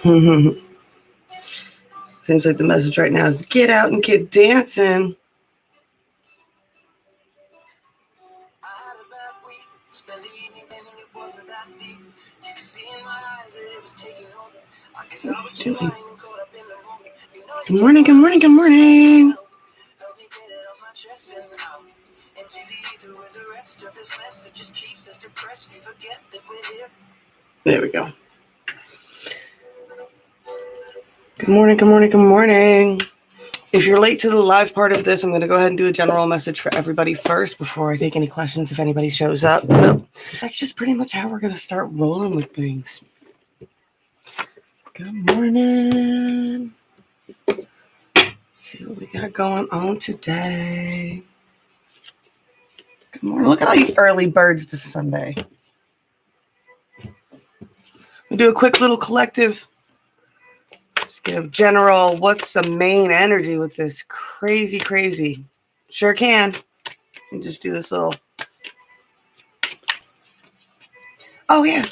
Seems like the message right now is get out and get dancing. Good morning, good morning, good morning. There we go. Good morning, good morning, good morning. If you're late to the live part of this, I'm going to go ahead and do a general message for everybody first before I take any questions if anybody shows up. So that's just pretty much how we're going to start rolling with things. Good morning. Let's see what we got going on today. Good morning. Look at all you early birds this Sunday. We do a quick little collective. Just give general, what's the main energy with this crazy? Sure can. And just do this little. Oh, yeah.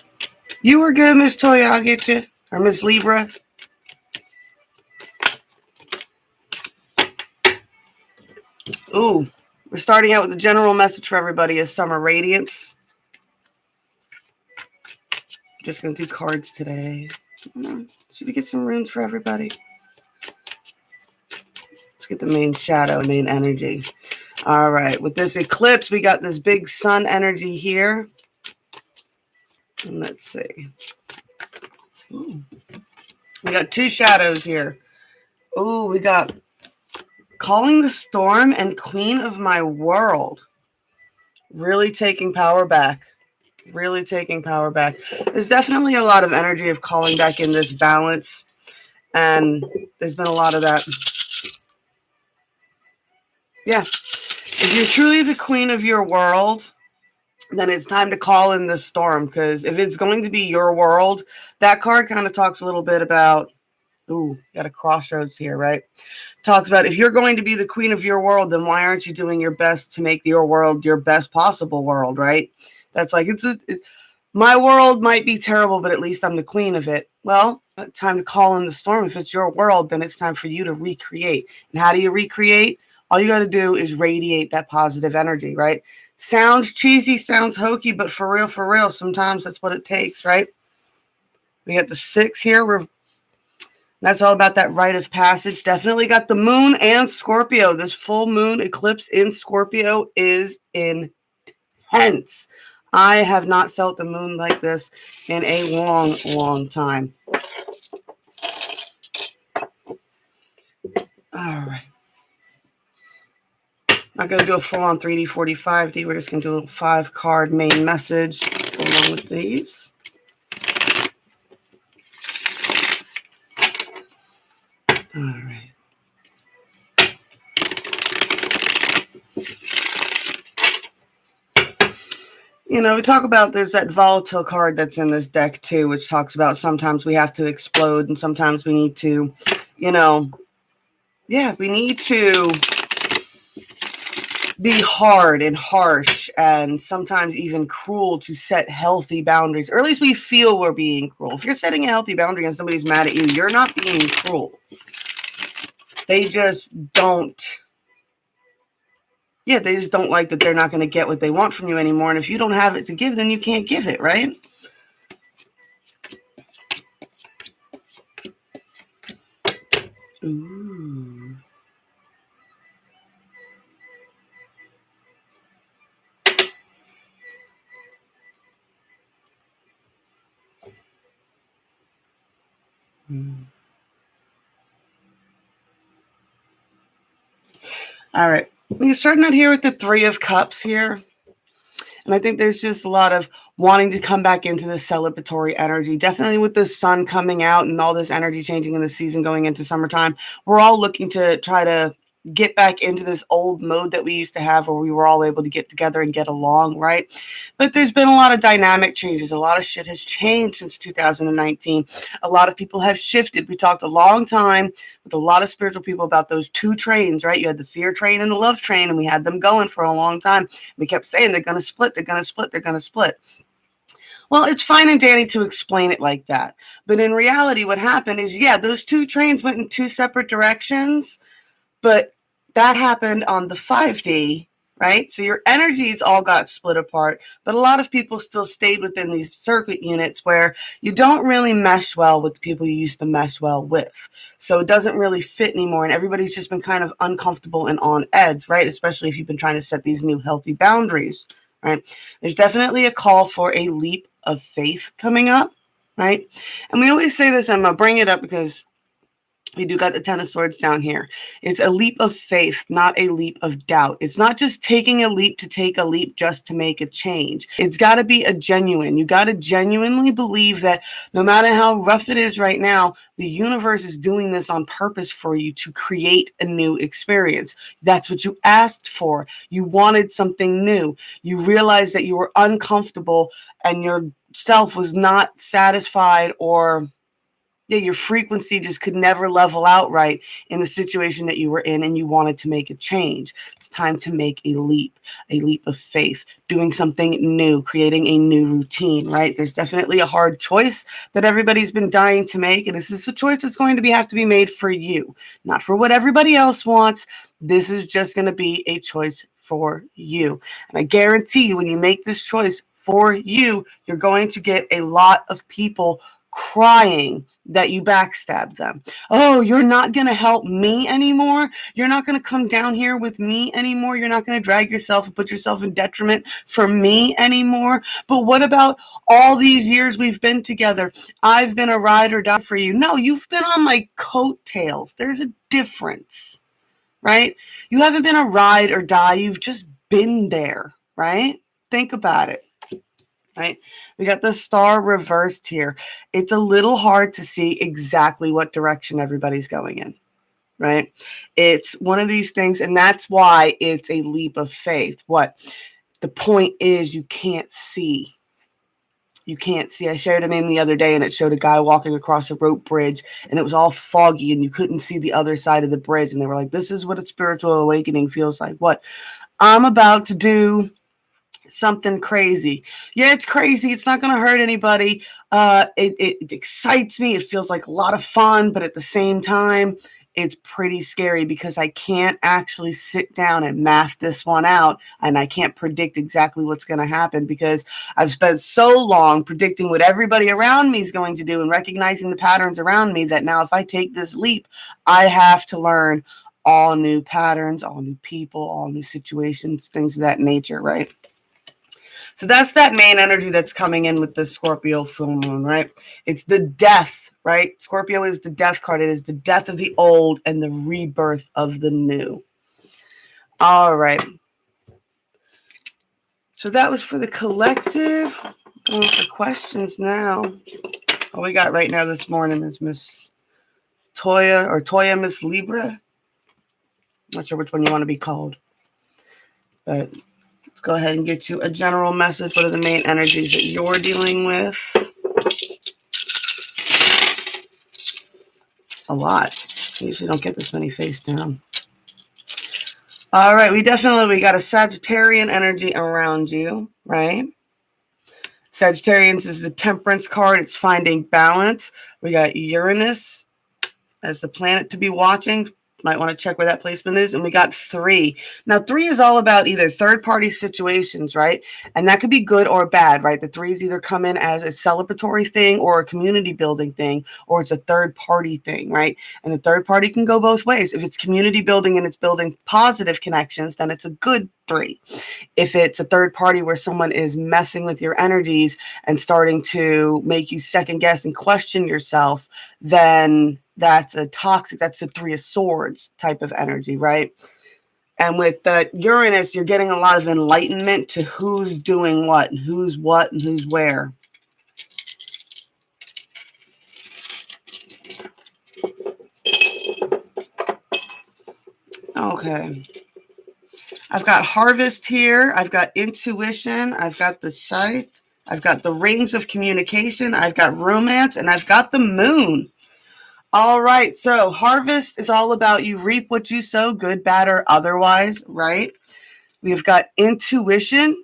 You were good, Miss Toya. I'll get you. Or Miss Libra. Ooh. We're starting out with a general message for everybody as summer radiance. Just going to do cards today. Should we get some runes for everybody? Let's get the main shadow, main energy. All right. With this eclipse, we got this big sun energy here. And let's see. Ooh. We got two shadows here. Ooh, we got Calling the Storm and Queen of My World. Really taking power back. Really taking power back. There's definitely a lot of energy of calling back in this balance. And there's been a lot of that. Yeah. If you're truly the queen of your world, then it's time to call in the storm. Because if it's going to be your world, that card kind of talks a little bit about, ooh, got a crossroads here, right? Talks about if you're going to be the queen of your world, then why aren't you doing your best to make your world your best possible world, right? That's like, my world might be terrible, but at least I'm the queen of it. Well, time to call in the storm. If it's your world, then it's time for you to recreate. And how do you recreate? All you got to do is radiate that positive energy, right? Sounds cheesy, sounds hokey, but for real, sometimes that's what it takes, right? We got the 6 here. That's all about that rite of passage. Definitely got the moon and Scorpio. This full moon eclipse in Scorpio is intense. I have not felt the moon like this in a long time. All right. Not going to do a full-on 3D, 45D. We're just going to do a little 5-card main message along with these. All right. You know, we talk about there's that volatile card that's in this deck too, which talks about sometimes we have to explode and sometimes we need to, we need to be hard and harsh and sometimes even cruel to set healthy boundaries, or at least we feel we're being cruel. If you're setting a healthy boundary and somebody's mad at you, you're not being cruel. They just don't. Yeah, they just don't like that they're not going to get what they want from you anymore. And if you don't have it to give, then you can't give it, right? Ooh. All right. We're starting out here with the 3 of Cups here. And I think there's just a lot of wanting to come back into the celebratory energy. Definitely with the sun coming out and all this energy changing in the season going into summertime, we're all looking to try to get back into this old mode that we used to have where we were all able to get together and get along, right? But there's been a lot of dynamic changes. A lot of shit has changed since 2019. A lot of people have shifted. We talked a long time with a lot of spiritual people about those 2 trains, right? You had the fear train and the love train, and we had them going for a long time. We kept saying they're going to split, they're going to split, they're going to split. Well, it's fine and dandy to explain it like that. But in reality, what happened is, yeah, those two trains went in two separate directions, but that happened on the 5D, right? So your energies all got split apart, but a lot of people still stayed within these circuit units where you don't really mesh well with the people you used to mesh well with. So it doesn't really fit anymore, and everybody's just been kind of uncomfortable and on edge, right? Especially if you've been trying to set these new healthy boundaries, right? There's definitely a call for a leap of faith coming up, right? And we always say this, I'm going to bring it up because we do got the Ten of Swords down here. It's a leap of faith, not a leap of doubt. It's not just taking a leap to take a leap just to make a change. It's got to be a genuine. You got to genuinely believe that no matter how rough it is right now, the universe is doing this on purpose for you to create a new experience. That's what you asked for. You wanted something new. You realized that you were uncomfortable and yourself was not satisfied, or your frequency just could never level out right in the situation that you were in, and you wanted to make a change. It's time to make a leap of faith, doing something new, creating a new routine, right? There's definitely a hard choice that everybody's been dying to make, and this is a choice that's going to have to be made for you, not for what everybody else wants. This is just going to be a choice for you. And I guarantee you, when you make this choice for you, you're going to get a lot of people crying that you backstabbed them. Oh, you're not going to help me anymore. You're not going to come down here with me anymore. You're not going to drag yourself and put yourself in detriment for me anymore. But what about all these years we've been together? I've been a ride or die for you. No, you've been on my coattails. There's a difference, right? You haven't been a ride or die. You've just been there, right? Think about it. Right? We got the star reversed here. It's a little hard to see exactly what direction everybody's going in, right? It's one of these things, and that's why it's a leap of faith. What? The point is, you can't see. You can't see. I shared a meme the other day, and it showed a guy walking across a rope bridge, and it was all foggy, and you couldn't see the other side of the bridge. And they were like, this is what a spiritual awakening feels like. What? I'm about to do something crazy. Yeah, it's crazy. It's not going to hurt anybody. It excites me. It feels like a lot of fun, but at the same time, it's pretty scary because I can't actually sit down and math this one out, and I can't predict exactly what's going to happen because I've spent so long predicting what everybody around me is going to do and recognizing the patterns around me that now if I take this leap, I have to learn all new patterns, all new people, all new situations, things of that nature, right? So that's that main energy that's coming in with the Scorpio full moon, right? It's the death, right? Scorpio is the death card. It is the death of the old and the rebirth of the new. All right. So that was for the collective. Going for questions now. All we got right now this morning is Miss Toya, or Toya Miss Libra. Not sure which one you want to be called. But let's go ahead and get you a general message. What are the main energies that you're dealing with? A lot. I usually don't get this many face down. All right, we got a Sagittarian energy around you, right? Sagittarians is the Temperance card. It's finding balance. We got Uranus as the planet to be watching. Might want to check where that placement is. And we got 3. Now, 3 is all about either third-party situations, right? And that could be good or bad, right? The 3s either come in as a celebratory thing or a community building thing, or it's a third-party thing, right? And the third party can go both ways. If it's community building and it's building positive connections, then it's a good 3. If it's a third party where someone is messing with your energies and starting to make you second guess and question yourself, then that's a toxic, that's a 3 of Swords type of energy, right? And with the Uranus, you're getting a lot of enlightenment to who's doing what, and who's where. Okay. I've got Harvest here. I've got Intuition. I've got the Scythe. I've got the Rings of Communication. I've got Romance. And I've got the Moon. All right, so Harvest is all about you reap what you sow, good, bad, or otherwise, right? We've got Intuition,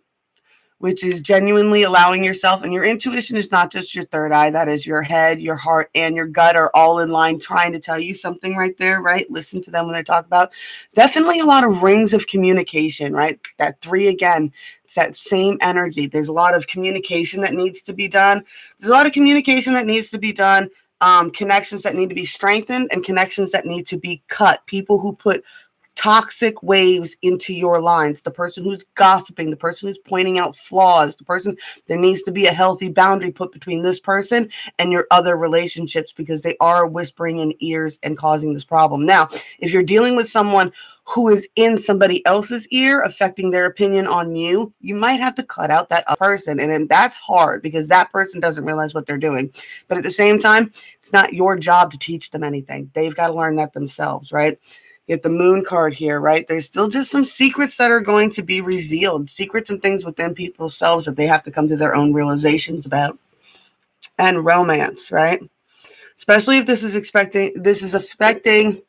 which is genuinely allowing yourself, and your intuition is not just your third eye, that is your head, your heart, and your gut are all in line trying to tell you something right there, right? Listen to them when they talk about. Definitely a lot of rings of communication, right? That 3 again, it's that same energy. There's a lot of communication that needs to be done. There's a lot of communication that needs to be done. Connections that need to be strengthened and connections that need to be cut. People who put toxic waves into your lines, the person who's gossiping, the person who's pointing out flaws, the person, there needs to be a healthy boundary put between this person and your other relationships, because they are whispering in ears and causing this problem. Now, if you're dealing with someone who is in somebody else's ear affecting their opinion on you, you might have to cut out that person. And then that's hard because that person doesn't realize what they're doing. But at the same time, it's not your job to teach them anything. They've got to learn that themselves, right? Get the moon card here, right? There's still just some secrets that are going to be revealed, secrets and things within people's selves that they have to come to their own realizations about. And romance, right? Especially if this is affecting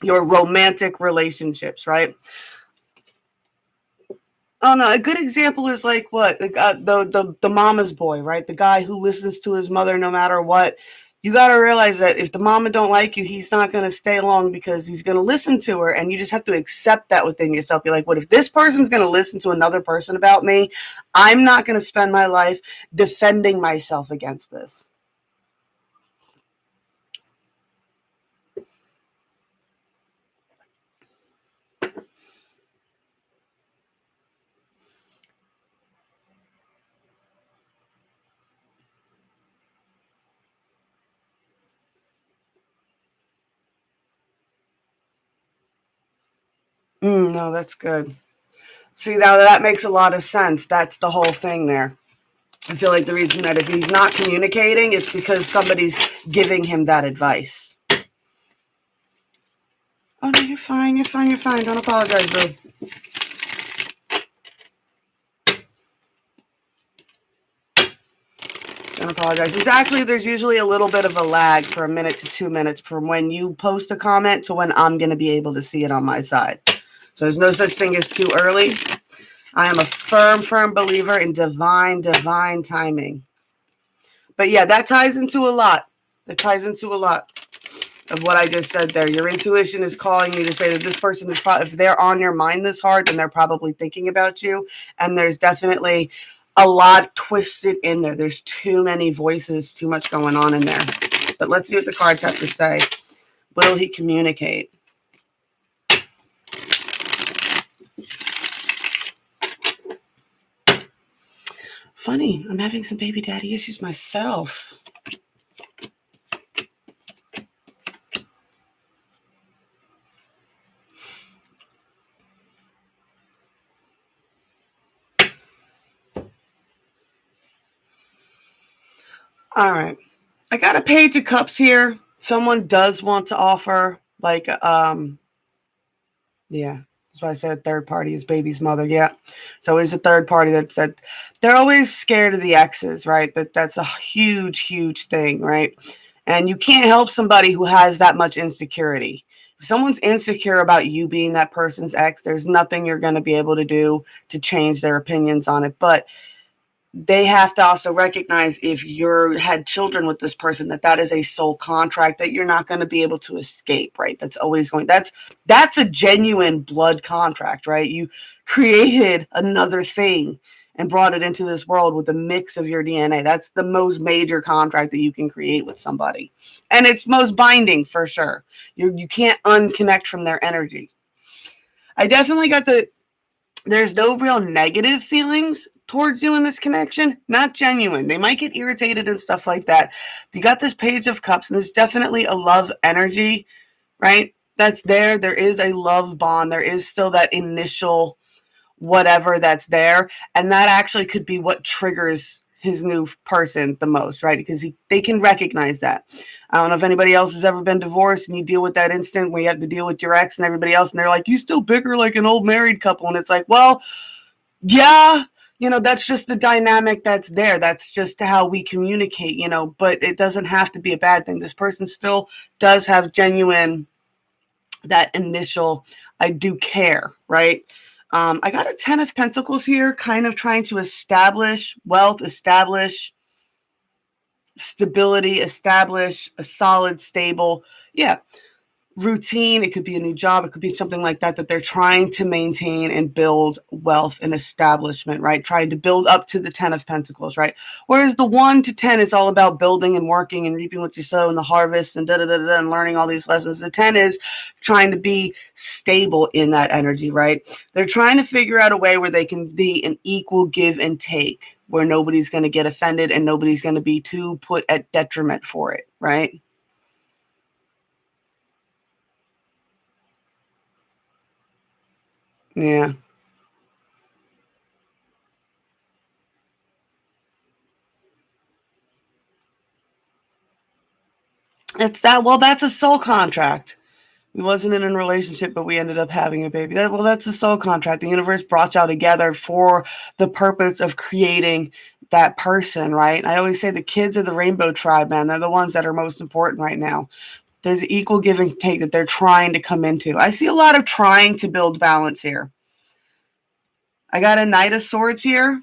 your romantic relationships, right? Oh no, a good example is like what? The mama's boy, right? The guy who listens to his mother no matter what. You got to realize that if the mama don't like you, he's not going to stay long because he's going to listen to her. And you just have to accept that within yourself. Be like, what if this person's going to listen to another person about me? I'm not going to spend my life defending myself against this. No, that's good. See, now that makes a lot of sense. That's the whole thing there. I feel like the reason that if he's not communicating is because somebody's giving him that advice. Oh, no, you're fine. You're fine. You're fine. Don't apologize, boo. Don't apologize. There's usually a little bit of a lag for 1 minute to 2 minutes from when you post a comment to when I'm going to be able to see it on my side. So there's no such thing as too early. I am a firm believer in divine timing. But yeah, that ties into a lot. Of what I just said there. Your intuition is calling you to say that this person is if they're on your mind this hard, then they're probably thinking about you. And there's definitely a lot twisted in there. There's too many voices, too much going on in there. But let's see what the cards have to say. Will he communicate? Funny, I'm having some baby daddy issues myself. All right. I got a page of cups here. Someone does want to offer like yeah. That's why I said third party is baby's mother. Yeah. So it's a third party that said they're always scared of the exes, right? That's a huge thing, right? And you can't help somebody who has that much insecurity. If someone's insecure about you being that person's ex, there's nothing you're going to be able to do to change their opinions on it. But they have to also recognize if you're had children with this person, that is a soul contract that you're not going to be able to escape, right? That's always going, that's a genuine blood contract, right? You created another thing and brought it into this world with a mix of your DNA. That's the most major contract that you can create with somebody. And it's most binding for sure. You can't unconnect from their energy. I definitely got there's no real negative feelings towards you in this connection. Not genuine. They might get irritated and stuff like that. You got this page of cups, and there's definitely a love energy, right? That's there. There is a love bond. There is still that initial whatever that's there. And that actually could be what triggers his new person the most, right? Because they can recognize that. I don't know if anybody else has ever been divorced and you deal with that instant where you have to deal with your ex and everybody else, and they're like, you still bicker like an old married couple. And it's like, well, yeah, that's just the dynamic that's there. That's just how we communicate, but it doesn't have to be a bad thing. This person still does have genuine, that initial, I do care, right? I got a 10 of Pentacles here, kind of trying to establish wealth, establish stability, establish a solid, stable, routine. It could be a new job. It could be something like that they're trying to maintain and build wealth and establishment, right? Trying to build up to the 10 of Pentacles, right? Whereas the 1 to 10 is all about building and working and reaping what you sow and the harvest and da-da-da-da and learning all these lessons. The 10 is trying to be stable in that energy, right? They're trying to figure out a way where they can be an equal give and take, where nobody's going to get offended and nobody's going to be too put at detriment for it, right? Yeah. It's that, well, that's a soul contract. We wasn't in a relationship, but we ended up having a baby. That's a soul contract. The universe brought y'all together for the purpose of creating that person, right? I always say the kids of the rainbow tribe, man. They're the ones that are most important right now. There's an equal give and take that they're trying to come into. I see a lot of trying to build balance here. I got a Knight of Swords here.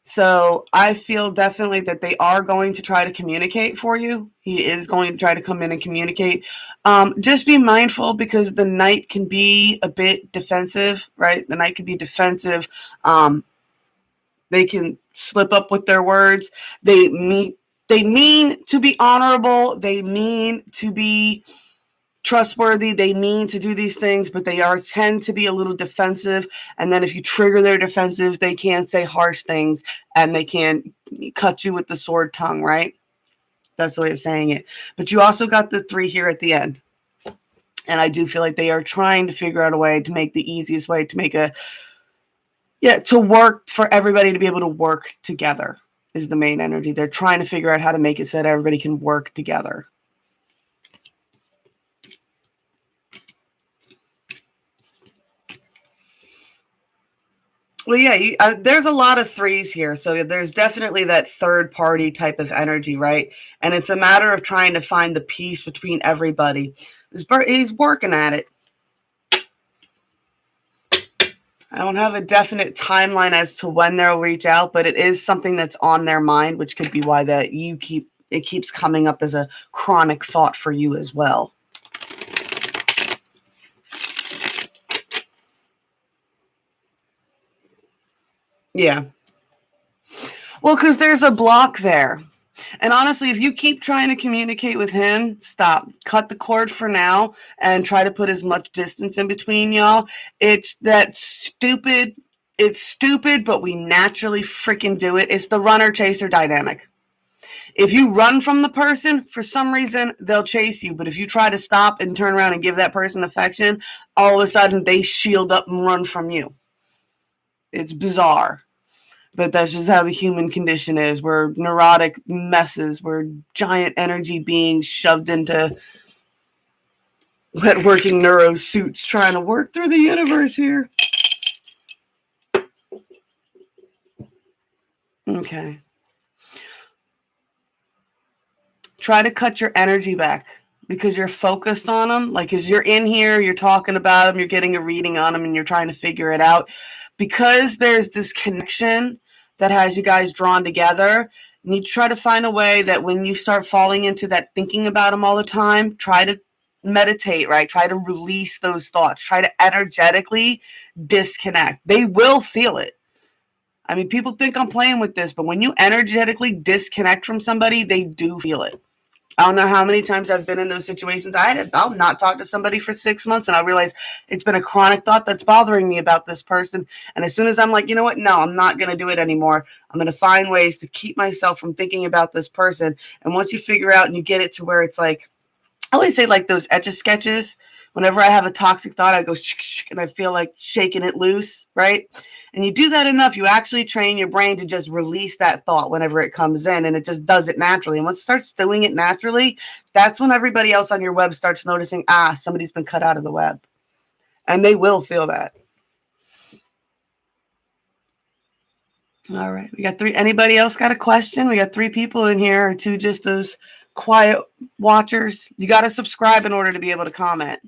So I feel definitely that they are going to try to communicate for you. He is going to try to come in and communicate. Just be mindful because the Knight can be a bit defensive, right? The Knight can be defensive. They can slip up with their words. They mean to be honorable. They mean to be trustworthy. They mean to do these things, but they tend to be a little defensive. And then if you trigger their defensive, they can say harsh things and they can cut you with the sword tongue, right? That's the way of saying it. But you also got the 3 here at the end. And I do feel like they are trying to figure out a way to make the easiest way to make to work for everybody to be able to work together is the main energy. They're trying to figure out how to make it so that everybody can work together. Well, yeah, there's a lot of 3s here. So there's definitely that third party type of energy, right? And it's a matter of trying to find the peace between everybody. He's working at it. I don't have a definite timeline as to when they'll reach out, but it is something that's on their mind, which could be why it keeps coming up as a chronic thought for you as well. Yeah. Well, because there's a block there. And honestly, if you keep trying to communicate with him, stop. Cut the cord for now and try to put as much distance in between y'all. It's that stupid. It's stupid, but we naturally freaking do it. It's the runner-chaser dynamic. If you run from the person, for some reason, they'll chase you. But if you try to stop and turn around and give that person affection, all of a sudden they shield up and run from you. It's bizarre. But that's just how the human condition is. We're neurotic messes. We're giant energy beings shoved into wet working neuro suits trying to work through the universe here. Okay. Try to cut your energy back because you're focused on them. Like, as you're in here, you're talking about them, you're getting a reading on them, and you're trying to figure it out. Because there's this connection that has you guys drawn together, you need to try to find a way that when you start falling into that thinking about them all the time, try to meditate, right? Try to release those thoughts. Try to energetically disconnect. They will feel it. I mean, people think I'm playing with this, but when you energetically disconnect from somebody, they do feel it. I don't know how many times I've been in those situations. I'll not talk to somebody for 6 months and I'll realize it's been a chronic thought that's bothering me about this person. And as soon as I'm like, you know what? No, I'm not going to do it anymore. I'm going to find ways to keep myself from thinking about this person. And once you figure out and you get it to where it's like, I always say like those Etch-a-Sketches. Whenever I have a toxic thought, I go shh, and I feel like shaking it loose, right? And you do that enough, you actually train your brain to just release that thought whenever it comes in, and it just does it naturally. And once it starts doing it naturally, that's when everybody else on your web starts noticing, somebody's been cut out of the web. And they will feel that. All right. We got 3. Anybody else got a question? We got 3 people in here, or 2 just those quiet watchers. You got to subscribe in order to be able to comment.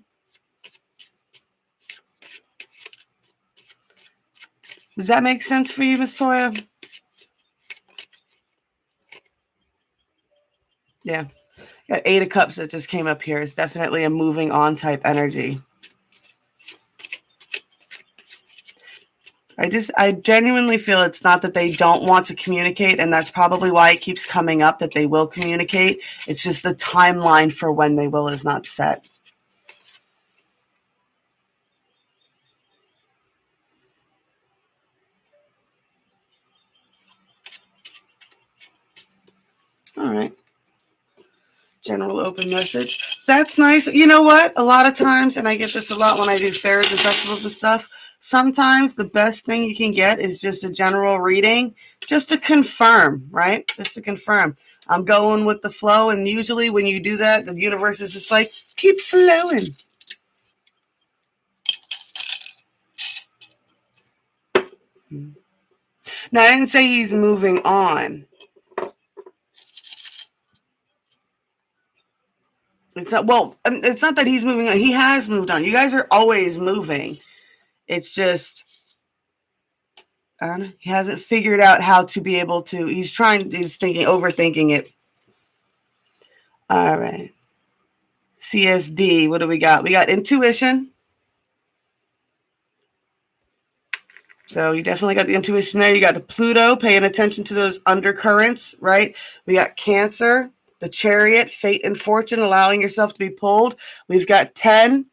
Does that make sense for you, Miss Toya? Yeah. Got 8 of Cups that just came up here. It's definitely a moving on type energy. I genuinely feel it's not that they don't want to communicate, and that's probably why it keeps coming up that they will communicate. It's just the timeline for when they will is not set. All right. General open message. That's nice. You know what? A lot of times, and I get this a lot when I do fairs and festivals and stuff, sometimes the best thing you can get is just a general reading, just to confirm, right? Just to confirm. I'm going with the flow, and usually when you do that, the universe is just like, keep flowing. Now, I didn't say he's moving on. It's not that he's moving on. He has moved on. You guys are always moving. It's just, I don't know, he hasn't figured out how to be able to. He's overthinking it. All right. CSD, what do we got? We got intuition. So you definitely got the intuition there. You got the Pluto, paying attention to those undercurrents, right? We got Cancer, the Chariot, fate and fortune, allowing yourself to be pulled. We've got 10,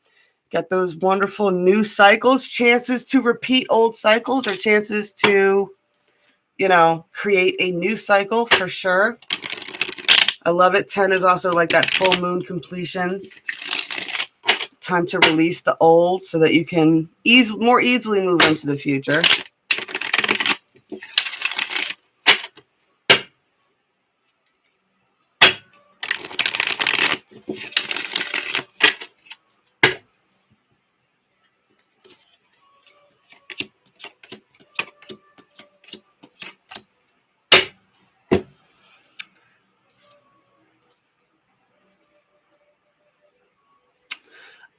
got those wonderful new cycles, chances to repeat old cycles or chances to, create a new cycle for sure. I love it. 10 is also like that full moon completion. Time to release the old so that you can more easily move into the future.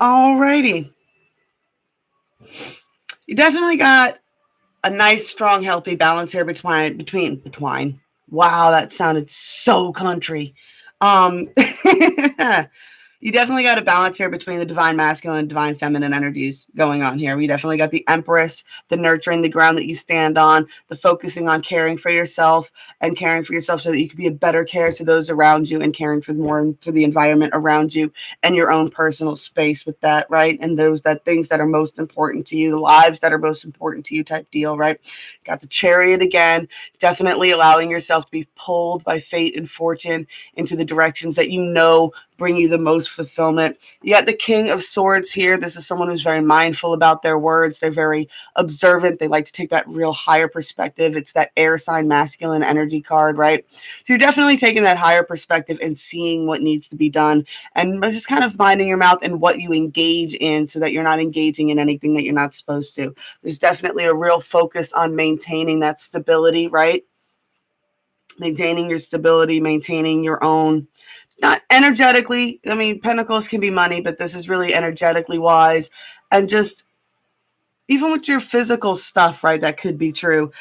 Alrighty. You definitely got a nice, strong, healthy balance here between. Wow, that sounded so country. You definitely got a balance here between the divine masculine and divine feminine energies going on here. We definitely got the Empress, the nurturing, the ground that you stand on, the focusing on caring for yourself and caring for yourself so that you can be a better care to those around you and caring for the environment around you and your own personal space with that, right? And things that are most important to you, the lives that are most important to you type deal, right? Got the Chariot again, definitely allowing yourself to be pulled by fate and fortune into the directions that bring you the most fulfillment. You got the King of Swords here. This is someone who's very mindful about their words. They're very observant. They like to take that real higher perspective. It's that air sign masculine energy card, right? So you're definitely taking that higher perspective and seeing what needs to be done and just kind of minding your mouth and what you engage in so that you're not engaging in anything that you're not supposed to. There's definitely a real focus on maintaining that stability, right? Maintaining your stability, maintaining your own, not energetically. I mean, pentacles can be money, but this is really energetically wise. And just even with your physical stuff, right, that could be true.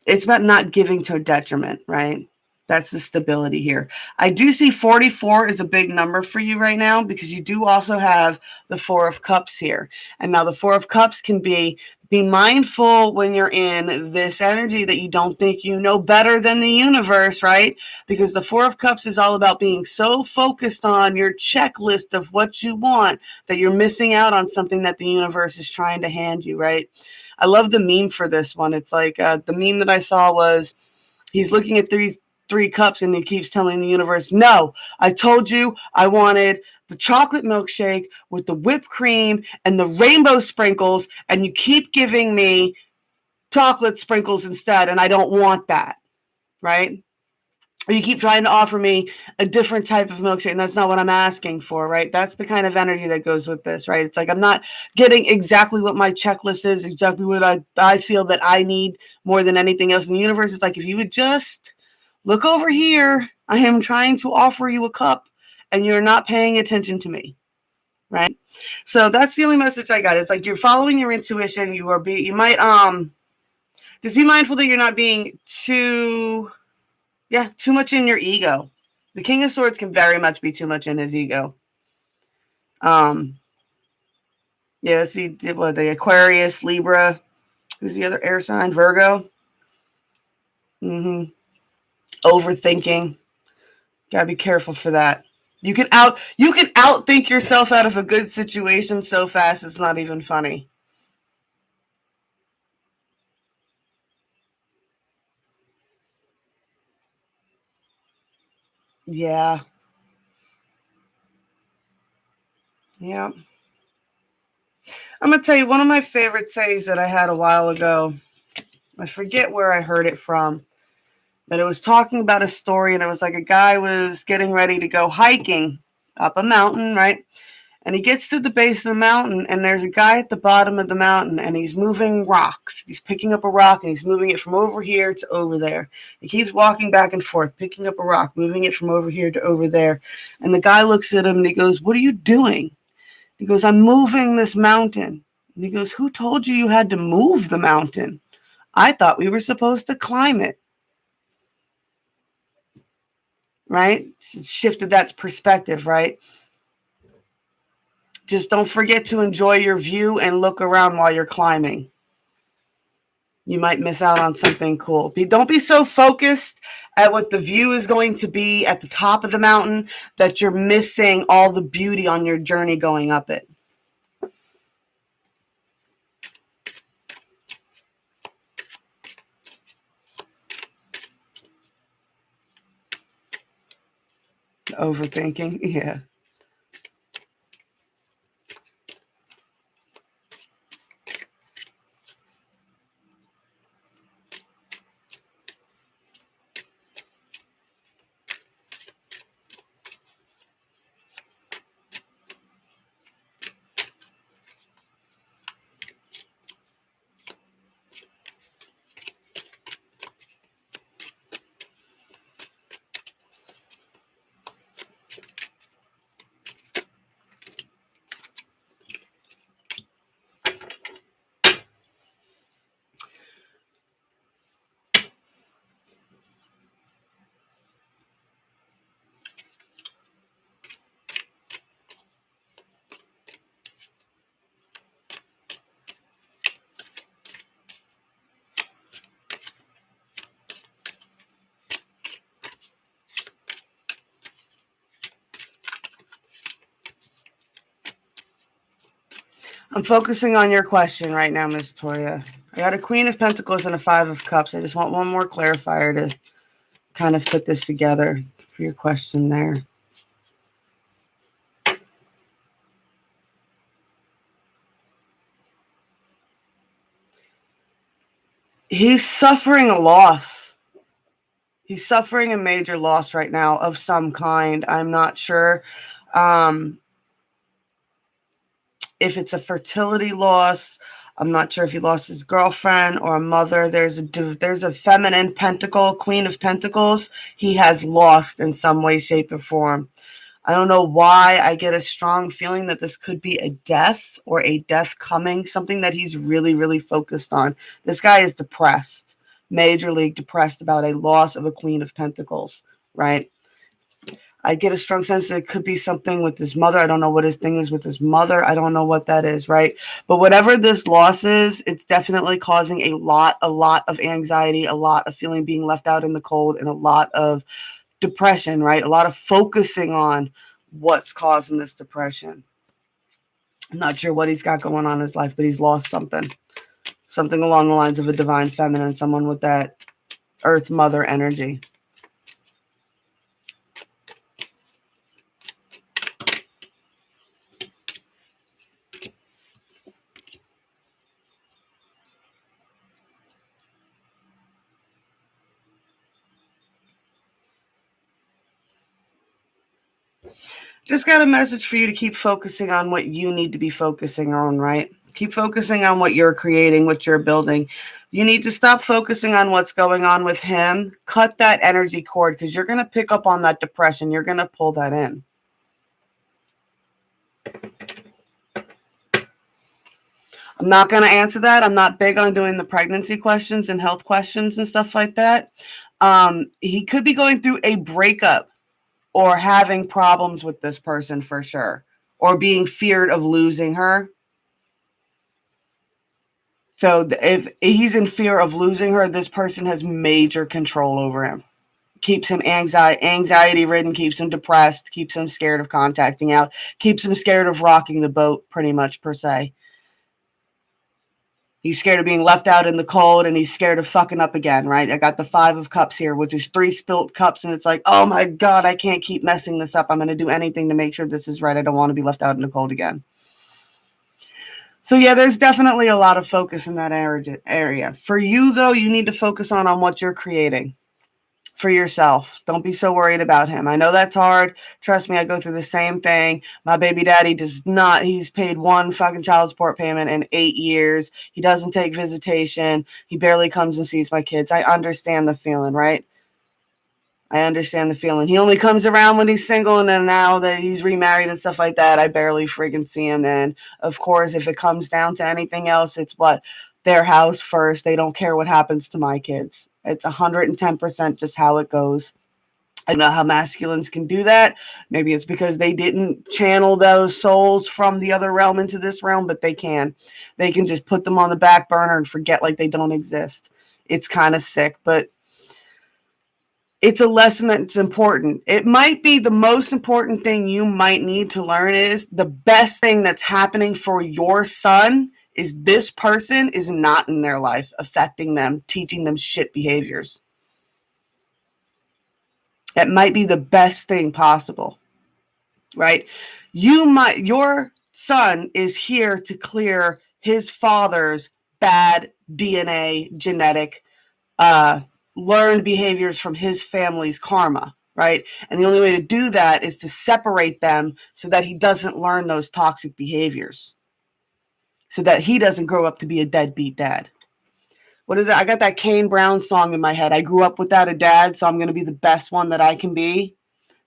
It's about not giving to a detriment, right? That's the stability here. I do see 44 is a big number for you right now because you do also have the 4 of Cups here. And now the 4 of Cups can be mindful when you're in this energy that you don't think you know better than the universe, right? Because the 4 of Cups is all about being so focused on your checklist of what you want that you're missing out on something that the universe is trying to hand you, right? I love the meme for this one. It's like the meme that I saw was he's looking at three cups and he keeps telling the universe, no, I told you I wanted the chocolate milkshake with the whipped cream and the rainbow sprinkles, and you keep giving me chocolate sprinkles instead, and I don't want that, right? Or you keep trying to offer me a different type of milkshake, and that's not what I'm asking for, right? That's the kind of energy that goes with this, right? It's like I'm not getting exactly what my checklist is, exactly what I feel that I need more than anything else in the universe. It's like, if you would just look over here, I am trying to offer you a cup, and you're not paying attention to me, right? So that's the only message I got. It's like you're following your intuition. You might just be mindful that you're not being too much in your ego. The King of Swords can very much be too much in his ego. See, the Aquarius, Libra. Who's the other air sign? Virgo. Overthinking. Gotta be careful for that. You can outthink yourself out of a good situation so fast it's not even funny. Yeah. Yeah. I'm going to tell you one of my favorite sayings that I had a while ago. I forget where I heard it from, but it was talking about a story, and it was like a guy was getting ready to go hiking up a mountain, right? And he gets to the base of the mountain, and there's a guy at the bottom of the mountain, and he's moving rocks. He's picking up a rock, and he's moving it from over here to over there. He keeps walking back and forth, picking up a rock, moving it from over here to over there. And the guy looks at him, and he goes, "What are you doing?" He goes, "I'm moving this mountain." And he goes, "Who told you you had to move the mountain? I thought we were supposed to climb it." Right? Shifted that perspective, right? Just don't forget to enjoy your view and look around while you're climbing. You might miss out on something cool. Don't be so focused at what the view is going to be at the top of the mountain that you're missing all the beauty on your journey going up it. Overthinking, yeah. I'm focusing on your question right now, Miss Toya. I got a Queen of Pentacles and a Five of Cups. I just want one more clarifier to kind of put this together for your question there. He's suffering a loss. He's suffering a major loss right now of some kind. I'm not sure if it's a fertility loss. I'm not sure if he lost his girlfriend or a mother. There's a feminine pentacle, Queen of Pentacles, he has lost in some way, shape, or form. I don't know why I get a strong feeling that this could be a death or a death coming, something that he's really, really focused on. This guy is depressed, major league depressed about a loss of a Queen of Pentacles, right? I get a strong sense that it could be something with his mother. I don't know what his thing is with his mother. I don't know what that is, right? But whatever this loss is, it's definitely causing a lot of anxiety, a lot of feeling being left out in the cold, and a lot of depression, right? A lot of focusing on what's causing this depression. I'm not sure what he's got going on in his life, but he's lost something. Something along the lines of a divine feminine, someone with that earth mother energy. Just got a message for you to keep focusing on what you need to be focusing on, right? Keep focusing on what you're creating, what you're building. You need to stop focusing on what's going on with him. Cut that energy cord because you're going to pick up on that depression. You're going to pull that in. I'm not going to answer that. I'm not big on doing the pregnancy questions and health questions and stuff like that. He could be going through a breakup or having problems with this person for sure, or being feared of losing her. So if he's in fear of losing her, this person has major control over him. Keeps him anxiety ridden, keeps him depressed, keeps him scared of contacting out, keeps him scared of rocking the boat, pretty much, per se. He's scared of being left out in the cold, and he's scared of fucking up again, right? I got the 5 of Cups here, which is 3 spilt cups, and it's like, oh my God, I can't keep messing this up. I'm going to do anything to make sure this is right. I don't want to be left out in the cold again. So yeah, there's definitely a lot of focus in that area. For you, though, you need to focus on what you're creating for yourself. Don't be so worried about him. I know that's hard. Trust me, I go through the same thing. My baby daddy does not, he's paid 1 fucking child support payment in 8 years. He doesn't take visitation. He barely comes and sees my kids. I understand the feeling, right? I understand the feeling. He only comes around when he's single, and then now that he's remarried and stuff like that, I barely friggin' see him. And of course, if it comes down to anything else, it's their house first. They don't care what happens to my kids. It's 110% just how it goes. I don't know how masculines can do that. Maybe it's because they didn't channel those souls from the other realm into this realm, but they can. They can just put them on the back burner and forget like they don't exist. It's kind of sick, but it's a lesson that's important. It might be the most important thing you might need to learn is the best thing that's happening for your son is this person is not in their life, affecting them, teaching them shit behaviors. It might be the best thing possible, right? Your son is here to clear his father's bad DNA, genetic, learned behaviors from his family's karma, right? And the only way to do that is to separate them so that he doesn't learn those toxic behaviors, so that he doesn't grow up to be a deadbeat dad. What is it? I got that Kane Brown song in my head. I grew up without a dad, so I'm going to be the best one that I can be.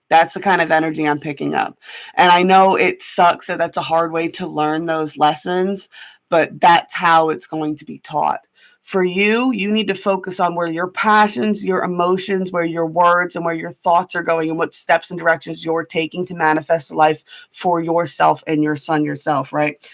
That's the kind of energy I'm picking up. And I know it sucks that that's a hard way to learn those lessons, but that's how it's going to be taught. For you, you need to focus on where your passions, your emotions, where your words and where your thoughts are going and what steps and directions you're taking to manifest life for yourself and your son yourself, right?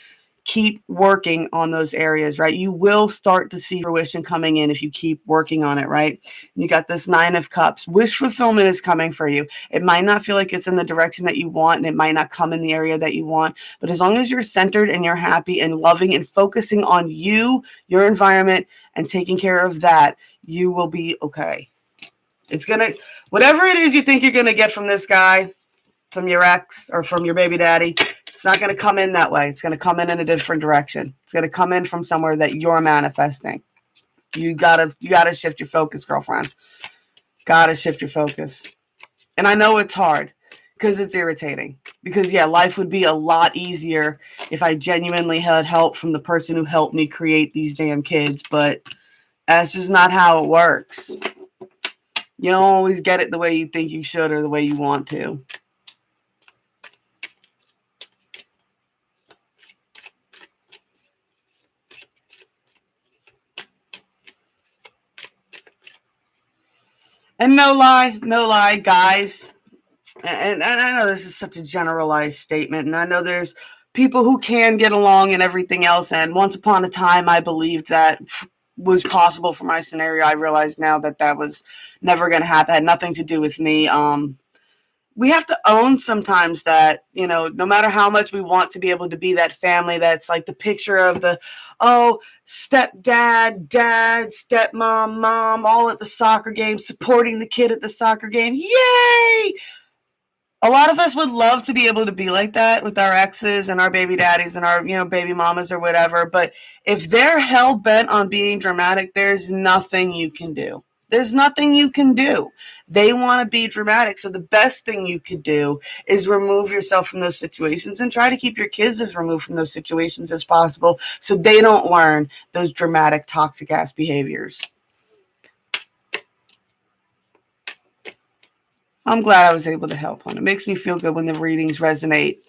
Keep working on those areas, right? You will start to see fruition coming in if you keep working on it, right? You got this 9 of Cups. Wish fulfillment is coming for you. It might not feel like it's in the direction that you want, and it might not come in the area that you want, but as long as you're centered and you're happy and loving and focusing on you, your environment, and taking care of that, you will be okay. It's gonna, whatever it is you think you're gonna get from this guy, from your ex or from your baby daddy, it's not going to come in that way. It's going to come in a different direction. It's going to come in from somewhere that you're manifesting. You gotta shift your focus, girlfriend. Gotta shift your focus. And I know it's hard because it's irritating. Because yeah, life would be a lot easier if I genuinely had help from the person who helped me create these damn kids. But that's just not how it works. You don't always get it the way you think you should or the way you want to. And no lie, guys. And I know this is such a generalized statement, and I know there's people who can get along and everything else. And once upon a time, I believed that was possible for my scenario. I realize now that that was never going to happen. It had nothing to do with me. We have to own sometimes that, you know, no matter how much we want to be able to be that family that's like the picture of the, oh, stepdad, dad, stepmom, mom, all at the soccer game, supporting the kid at the soccer game. Yay! A lot of us would love to be able to be like that with our exes and our baby daddies and our, you know, baby mamas or whatever. But if they're hell bent on being dramatic, there's nothing you can do. There's nothing you can do. They want to be dramatic. So the best thing you could do is remove yourself from those situations and try to keep your kids as removed from those situations as possible so they don't learn those dramatic, toxic ass behaviors. I'm glad I was able to help on it. It makes me feel good when the readings resonate.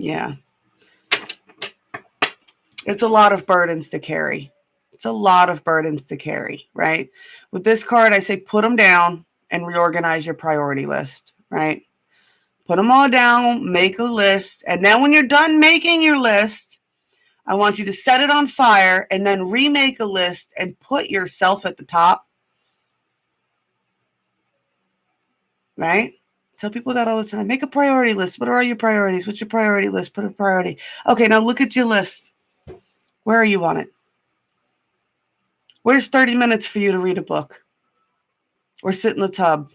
Yeah. It's a lot of burdens to carry. It's a lot of burdens to carry, right? With this card, I say put them down and reorganize your priority list, right? Put them all down, make a list, and then when you're done making your list, I want you to set it on fire and then remake a list and put yourself at the top, right? Tell people that all the time. Make a priority list. What are all your priorities? What's your priority list? Put a priority. Okay, now look at your list. Where are you on it? Where's 30 minutes for you to read a book? Or sit in the tub?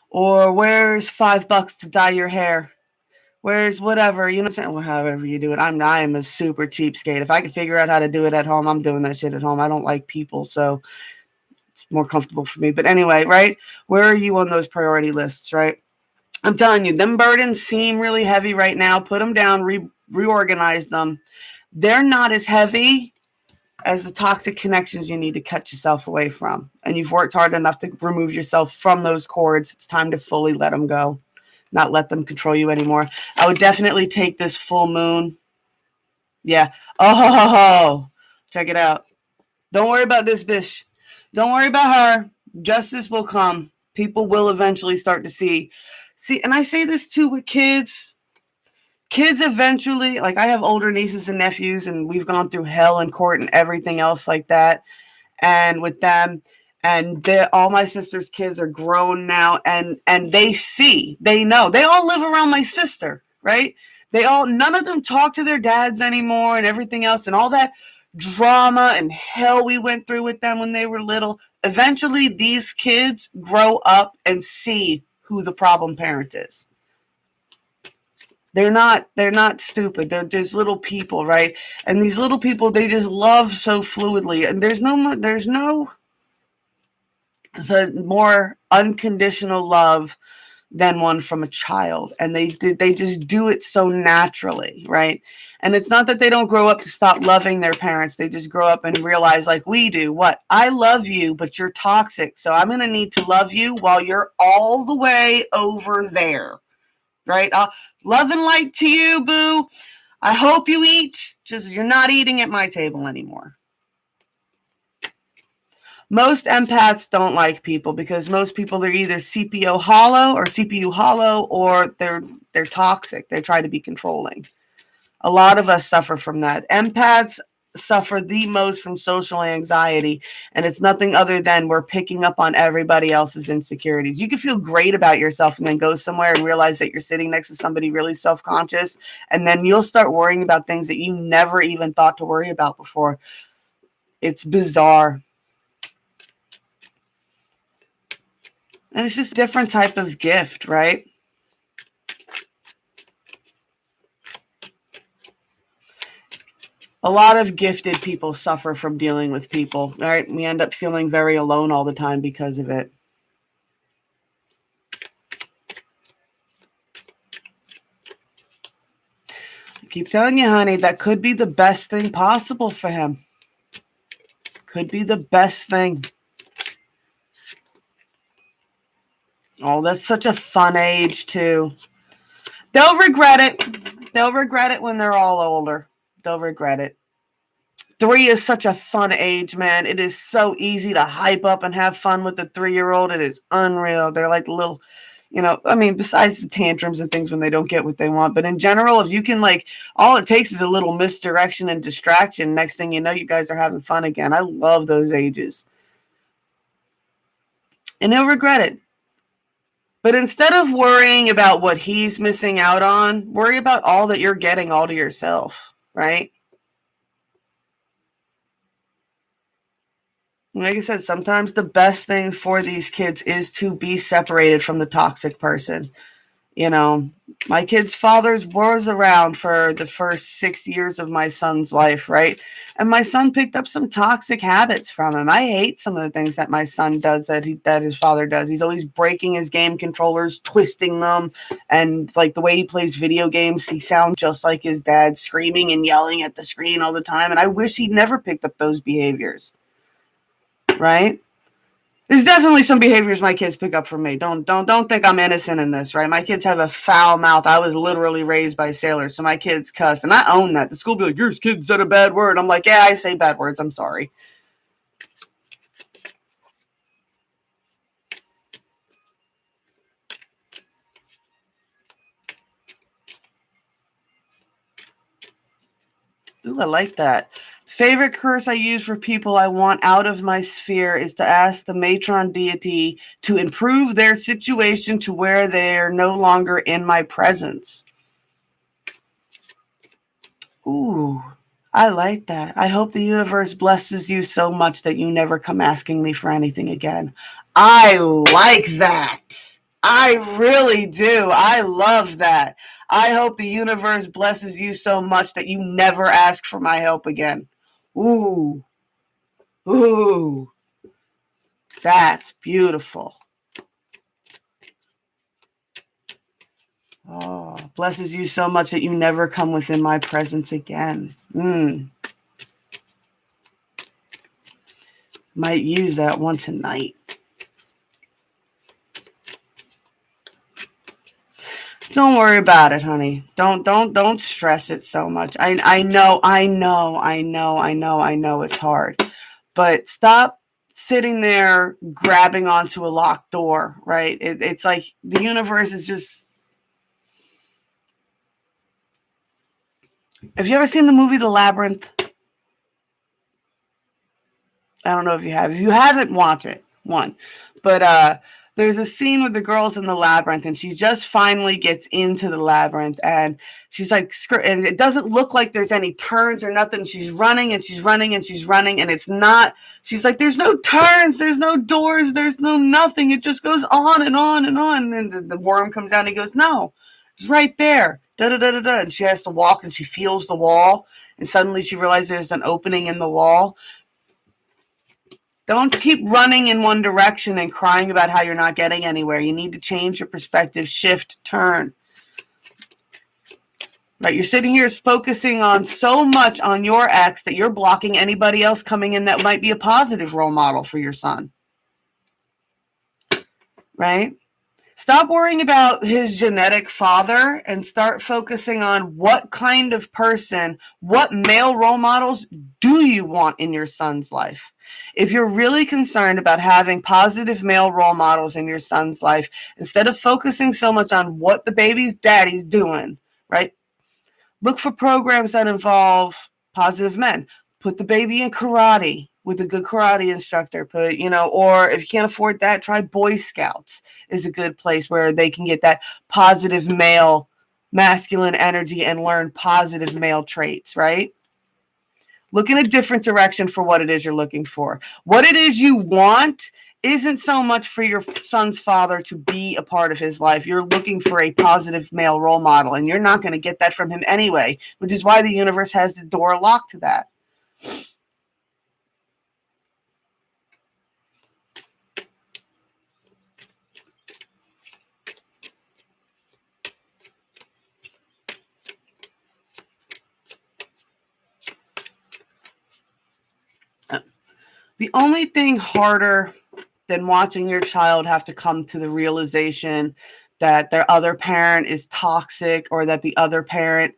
Or where's $5 to dye your hair? Where's whatever, you know what I'm saying? Well, however you do it. I am a super cheapskate. If I can figure out how to do it at home, I'm doing that shit at home. I don't like people, so it's more comfortable for me. But anyway, right? Where are you on those priority lists, right? I'm telling you, them burdens seem really heavy right now. Put them down, reorganize them. They're not as heavy as the toxic connections you need to cut yourself away from. And you've worked hard enough to remove yourself from those cords. It's time to fully let them go, not let them control you anymore. I would definitely take this full moon. Yeah. Oh, check it out. Don't worry about this bitch. Don't worry about her. Justice will come. People will eventually start to see. And I say this too with kids. Kids eventually, like I have older nieces and nephews, and we've gone through hell in court and everything else like that. And with them, and all my sister's kids are grown now, and they know. They all live around my sister, right? None of them talk to their dads anymore and everything else, and all that drama and hell we went through with them when they were little. Eventually, these kids grow up and see who the problem parent is. They're not stupid. They're just little people, right? And these little people, they just love so fluidly. And there's a more unconditional love than one from a child. And they just do it so naturally, right? And it's not that they don't grow up to stop loving their parents. They just grow up and realize, like we do, I love you, but you're toxic. So I'm going to need to love you while you're all the way over there. Right? Love and light to you, boo. I hope you eat. Just you're not eating at my table anymore. Most empaths don't like people because most people are either CPU hollow or they're toxic. They try to be controlling. A lot of us suffer from that. Empaths suffer the most from social anxiety, and it's nothing other than we're picking up on everybody else's insecurities. You can feel great about yourself and then go somewhere and realize that you're sitting next to somebody really self-conscious, and then you'll start worrying about things that you never even thought to worry about before. It's bizarre. And it's just a different type of gift, right? A lot of gifted people suffer from dealing with people, right? We end up feeling very alone all the time because of it. I keep telling you, honey, that could be the best thing possible for him. Could be the best thing. Oh, that's such a fun age, too. They'll regret it. They'll regret it when they're all older. They'll regret it. 3 is such a fun age, man. It is so easy to hype up and have fun with the 3-year-old. It is unreal. They're like little, besides the tantrums and things when they don't get what they want. But in general, if you can, all it takes is a little misdirection and distraction. Next thing you know, you guys are having fun again. I love those ages. And he'll regret it. But instead of worrying about what he's missing out on, worry about all that you're getting all to yourself, right? Like I said, sometimes the best thing for these kids is to be separated from the toxic person. My kid's father was around for the first 6 years of my son's life, right? And my son picked up some toxic habits from him. I hate some of the things that my son does that his father does. He's always breaking his game controllers, twisting them, and the way he plays video games, he sounds just like his dad, screaming and yelling at the screen all the time. And I wish he'd never picked up those behaviors, right? There's definitely some behaviors my kids pick up from me. Don't think I'm innocent in this, right? My kids have a foul mouth. I was literally raised by sailors, so my kids cuss, and I own that. The school be like, "Your kid said a bad word." I'm like, "Yeah, I say bad words. I'm sorry." Ooh, I like that. Favorite curse I use for people I want out of my sphere is to ask the matron deity to improve their situation to where they're no longer in my presence. Ooh, I like that. I hope the universe blesses you so much that you never come asking me for anything again. I like that. I really do. I love that. I hope the universe blesses you so much that you never ask for my help again. Ooh, ooh, that's beautiful. Oh, blesses you so much that you never come within my presence again. Might use that one tonight. Don't worry about it, honey. Don't stress it so much. I know it's hard. But stop sitting there grabbing onto a locked door, right? It's like the universe is just. Have you ever seen the movie The Labyrinth? I don't know if you have. If you haven't, watch it. One. But there's a scene with the girls in the labyrinth, and she just finally gets into the labyrinth, and she's like, and it doesn't look like there's any turns or nothing. She's running and she's running and she's running, and it's not. She's like, there's no turns, there's no doors, there's no nothing. It just goes on and on and on. And the worm comes down and he goes, no, it's right there. Da da da da da. And she has to walk, and she feels the wall, and suddenly she realizes there's an opening in the wall. Don't keep running in one direction and crying about how you're not getting anywhere. You need to change your perspective, shift, turn. Right? You're sitting here focusing on so much on your ex that you're blocking anybody else coming in that might be a positive role model for your son. Right? Stop worrying about his genetic father and start focusing on what kind of person, what male role models do you want in your son's life? If you're really concerned about having positive male role models in your son's life, instead of focusing so much on what the baby's daddy's doing, right? Look for programs that involve positive men. Put the baby in karate with a good karate instructor. Or if you can't afford that, try Boy Scouts is a good place where they can get that positive male, masculine energy and learn positive male traits, right? Look in a different direction for what it is you're looking for. What it is you want isn't so much for your son's father to be a part of his life. You're looking for a positive male role model, and you're not going to get that from him anyway, which is why the universe has the door locked to that. The only thing harder than watching your child have to come to the realization that their other parent is toxic, or that the other parent,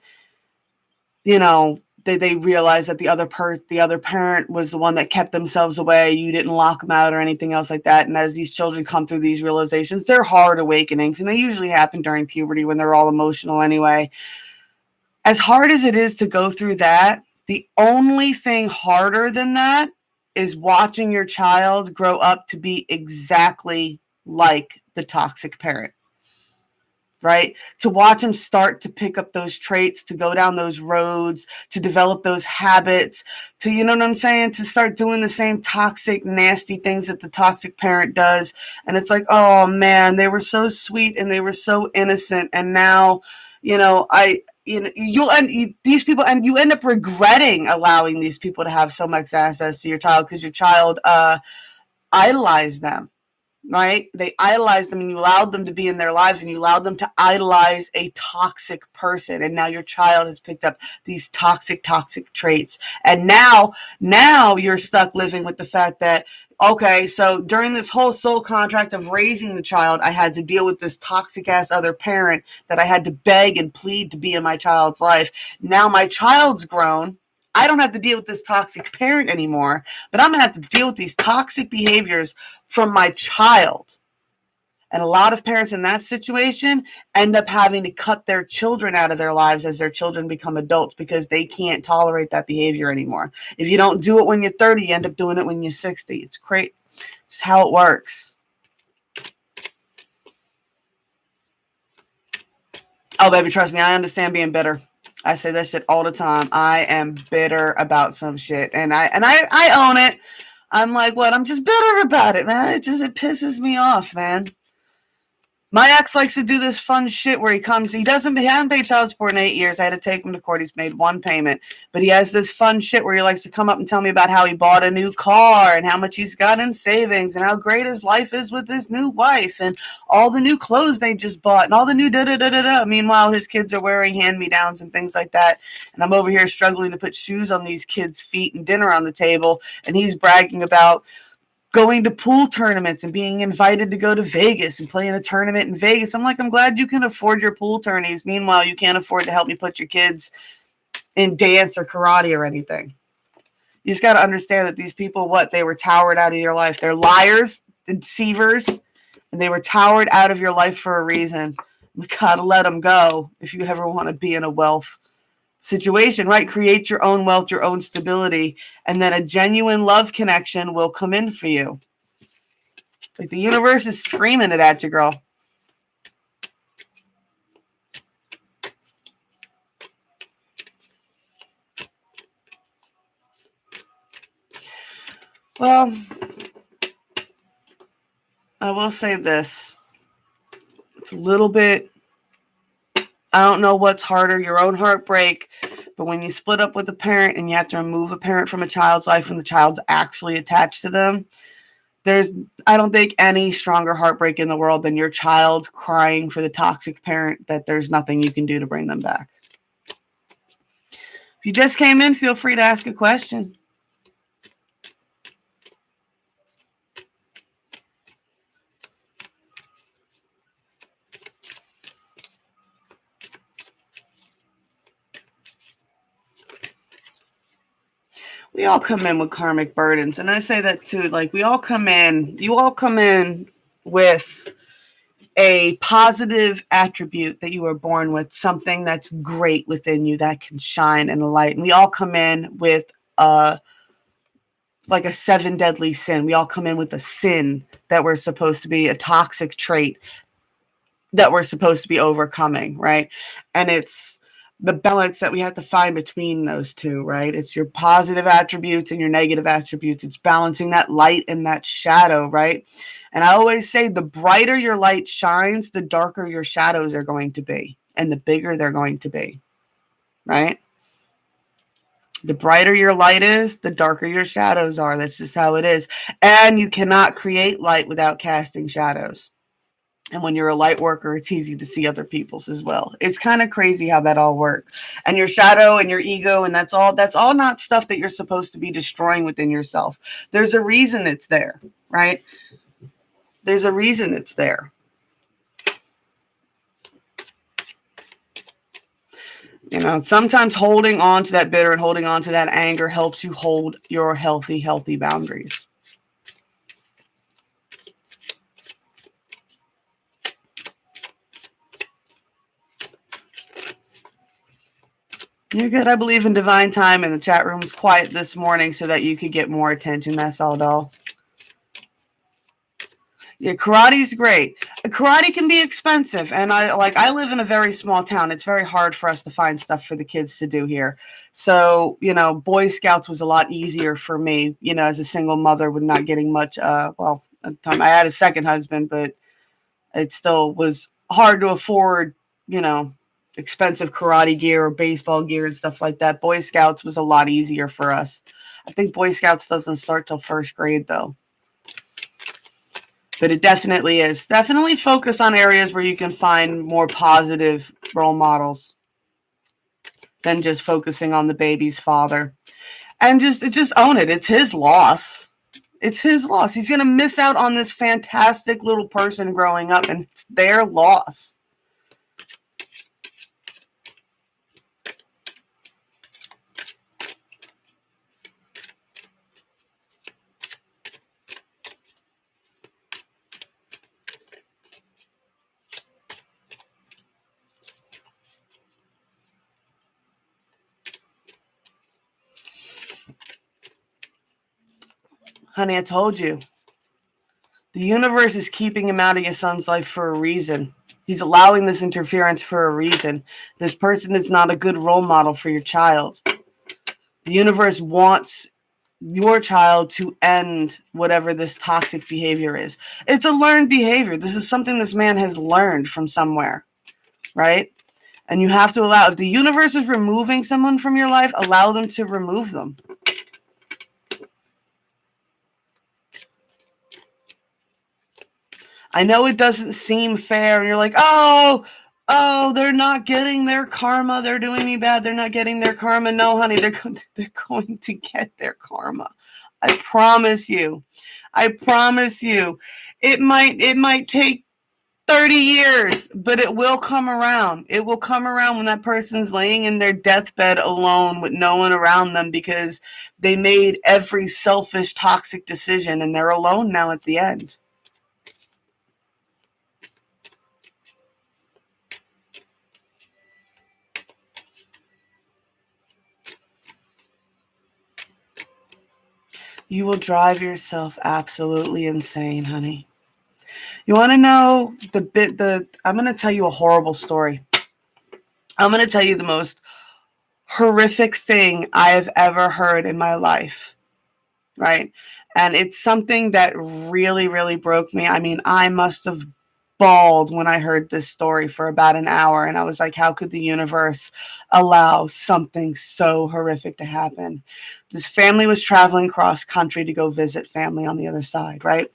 they realize that the other parent was the one that kept themselves away. You didn't lock them out or anything else like that. And as these children come through these realizations, they're hard awakenings, and they usually happen during puberty when they're all emotional anyway. As hard as it is to go through that, the only thing harder than that is watching your child grow up to be exactly like the toxic parent, right? To watch them start to pick up those traits, to go down those roads, to develop those habits, to, to start doing the same toxic, nasty things that the toxic parent does. And it's like, oh man, they were so sweet and they were so innocent. And now, you end up regretting allowing these people to have so much access to your child, because your child idolized them, right? They idolized them, and you allowed them to be in their lives, and you allowed them to idolize a toxic person. And now your child has picked up these toxic traits. And now you're stuck living with the fact that Okay, so during this whole soul contract of raising the child, I had to deal with this toxic ass other parent that I had to beg and plead to be in my child's life. Now my child's grown. I don't have to deal with this toxic parent anymore, but I'm going to have to deal with these toxic behaviors from my child. And a lot of parents in that situation end up having to cut their children out of their lives as their children become adults because they can't tolerate that behavior anymore. If you don't do it when you're 30, you end up doing it when you're 60. It's great. It's how it works. Oh, baby, trust me, I understand being bitter. I say that shit all the time. I am bitter about some shit, and I own it. I'm like, what? I'm just bitter about it, man. It pisses me off, man. My ex likes to do this fun shit where he hasn't paid child support in 8 years. I had to take him to court. He's made one payment. But he has this fun shit where he likes to come up and tell me about how he bought a new car and how much he's got in savings and how great his life is with his new wife and all the new clothes they just bought and all the new da-da-da-da-da. Meanwhile, his kids are wearing hand-me-downs and things like that. And I'm over here struggling to put shoes on these kids' feet and dinner on the table. And he's bragging about going to pool tournaments and being invited to go to Vegas and play in a tournament in Vegas. I'm like, I'm glad you can afford your pool tourneys. Meanwhile, you can't afford to help me put your kids in dance or karate or anything. You just got to understand that these people, they were towered out of your life. They're liars, deceivers, and they were towered out of your life for a reason. We got to let them go if you ever want to be in a wealth situation, right? Create your own wealth, your own stability, and then a genuine love connection will come in for you. Like the universe is screaming it at you, girl. Well, I will say this. It's a little bit, I don't know what's harder, your own heartbreak, but when you split up with a parent and you have to remove a parent from a child's life when the child's actually attached to them, I don't think any stronger heartbreak in the world than your child crying for the toxic parent that there's nothing you can do to bring them back. If you just came in, feel free to ask a question. We all come in with karmic burdens. And I say that too. Like you all come in with a positive attribute that you were born with, something that's great within you that can shine in a light. And we all come in with like a 7 deadly sin. We all come in with a sin that we're supposed to be, a toxic trait that we're supposed to be overcoming, right? And it's the balance that we have to find between those two, right? It's your positive attributes and your negative attributes. It's balancing that light and that shadow, right? And I always say the brighter your light shines, the darker your shadows are going to be and the bigger they're going to be, right? The brighter your light is, the darker your shadows are. That's just how it is. And you cannot create light without casting shadows. And when you're a light worker, it's easy to see other people's as well. It's kind of crazy how that all works. And your shadow and your ego, and that's all not stuff that you're supposed to be destroying within yourself. There's a reason it's there, right? There's a reason it's there. You know, sometimes holding on to that bitter and holding on to that anger helps you hold your healthy boundaries. You're good. I believe in divine time, and the chat room's quiet this morning so that you could get more attention. That's all, doll. Yeah, karate's great. Karate can be expensive, and I live in a very small town. It's very hard for us to find stuff for the kids to do here. So, you know, Boy Scouts was a lot easier for me, you know, as a single mother with not getting much, at the time I had a second husband, but it still was hard to afford, you know, expensive karate gear or baseball gear and stuff like that. Boy Scouts was a lot easier for us. I think Boy Scouts doesn't start till first grade though. But it definitely is. Definitely focus on areas where you can find more positive role models than just focusing on the baby's father. And just own it. It's his loss. It's his loss. He's going to miss out on this fantastic little person growing up, and it's their loss. Honey, I told you. The universe is keeping him out of your son's life for a reason. He's allowing this interference for a reason. This person is not a good role model for your child. The universe wants your child to end whatever this toxic behavior is. It's a learned behavior. This is something this man has learned from somewhere, right? And you have to allow, if the universe is removing someone from your life, allow them to remove them. I know it doesn't seem fair, and you're like, oh, they're not getting their karma. They're doing me bad. They're not getting their karma. No, honey, they're going to get their karma. I promise you. I promise you. It might take 30 years, but it will come around. It will come around when that person's laying in their deathbed alone with no one around them because they made every selfish, toxic decision, and they're alone now at the end. You will drive yourself absolutely insane, honey. You want to know I'm going to tell you a horrible story. I'm going to tell you the most horrific thing I have ever heard in my life, right? And it's something that really, really broke me. I mean, I must have bawled when I heard this story for about an hour. And I was like, how could the universe allow something so horrific to happen? This family was traveling cross country to go visit family on the other side, right?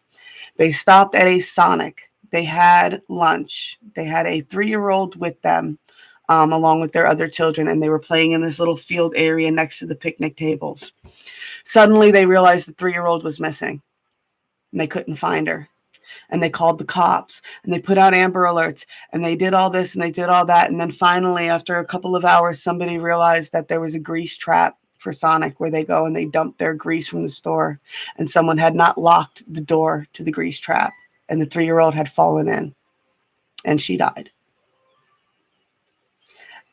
They stopped at a Sonic. They had lunch. They had a 3-year-old with them, along with their other children, and they were playing in this little field area next to the picnic tables. Suddenly, they realized the 3-year-old was missing, and they couldn't find her. And they called the cops, and they put out Amber Alerts, and they did all this, and they did all that. And then finally, after a couple of hours, somebody realized that there was a grease trap for Sonic where they go and they dump their grease from the store. And someone had not locked the door to the grease trap, and the 3-year-old had fallen in, and she died.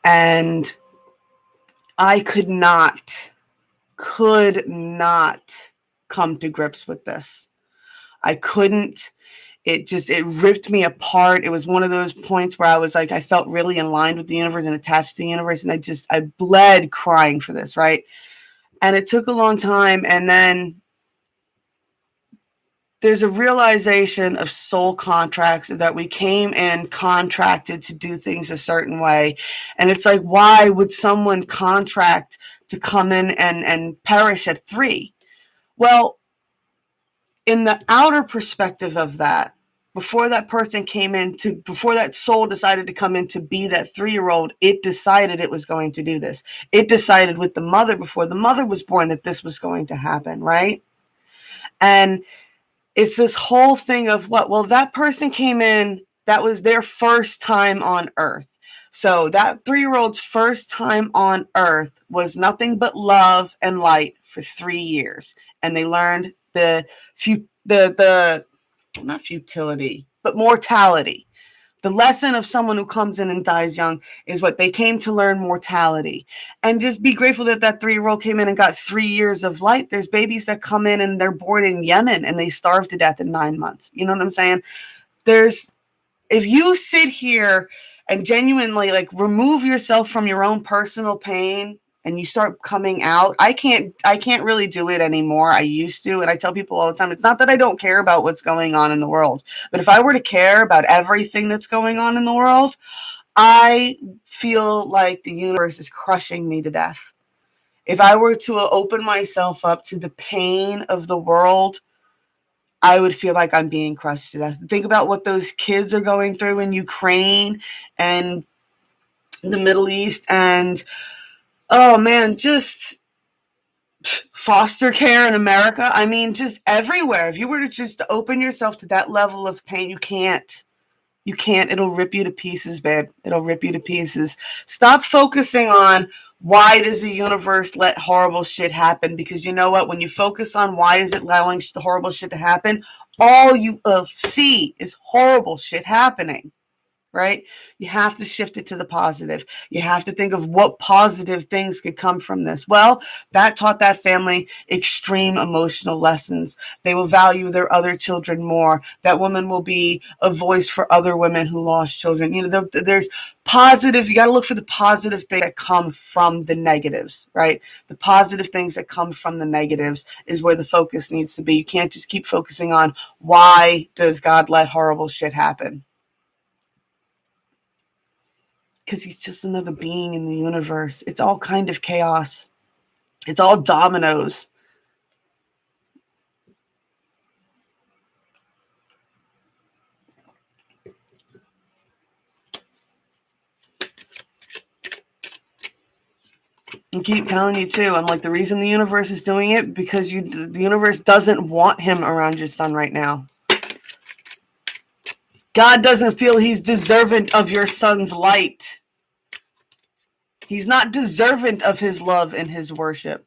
And I could not come to grips with this. I couldn't. It ripped me apart. It was one of those points where I was like, I felt really in line with the universe and attached to the universe. And I bled crying for this, right? And it took a long time. And then there's a realization of soul contracts that we came in contracted to do things a certain way. And it's like, why would someone contract to come in and perish at 3? Well, in the outer perspective of that, before that soul decided to come in to be that 3-year-old, it decided it was going to do this. It decided with the mother before the mother was born that this was going to happen, right? And it's this whole thing of what? Well, that person came in, that was their first time on Earth. So that 3-year-old's first time on Earth was nothing but love and light for 3 years. And they learned not futility, but mortality. The lesson of someone who comes in and dies young is what they came to learn: mortality. And just be grateful that 3-year-old came in and got 3 years of light. There's babies that come in and they're born in Yemen and they starve to death in 9 months. You know what I'm saying? If you sit here and genuinely remove yourself from your own personal pain and you start coming out, I can't really do it anymore. I used to, and I tell people all the time, it's not that I don't care about what's going on in the world, but if I were to care about everything that's going on in the world, I feel like the universe is crushing me to death. If I were to open myself up to the pain of the world, I would feel like I'm being crushed to death. Think about what those kids are going through in Ukraine and the Middle East, and oh man, just foster care in America. I mean, just everywhere. If you were to just open yourself to that level of pain, you can't. You can't. It'll rip you to pieces, babe. It'll rip you to pieces. Stop focusing on why does the universe let horrible shit happen? Because you know what? When you focus on why is it allowing the horrible shit to happen, all you see is horrible shit happening. Right? You have to shift it to the positive. You have to think of what positive things could come from this. Well, that taught that family extreme emotional lessons. They will value their other children more. That woman will be a voice for other women who lost children. You know, there's positive. You got to look for the positive things that come from the negatives, right? The positive things that come from the negatives is where the focus needs to be. You can't just keep focusing on why does God let horrible shit happen? Because he's just another being in the universe. It's all kind of chaos. It's all dominoes. I keep telling you too. I'm like, the reason the universe is doing it because the universe doesn't want him around your son right now. God doesn't feel he's deserving of your son's light. He's not deserving of his love and his worship.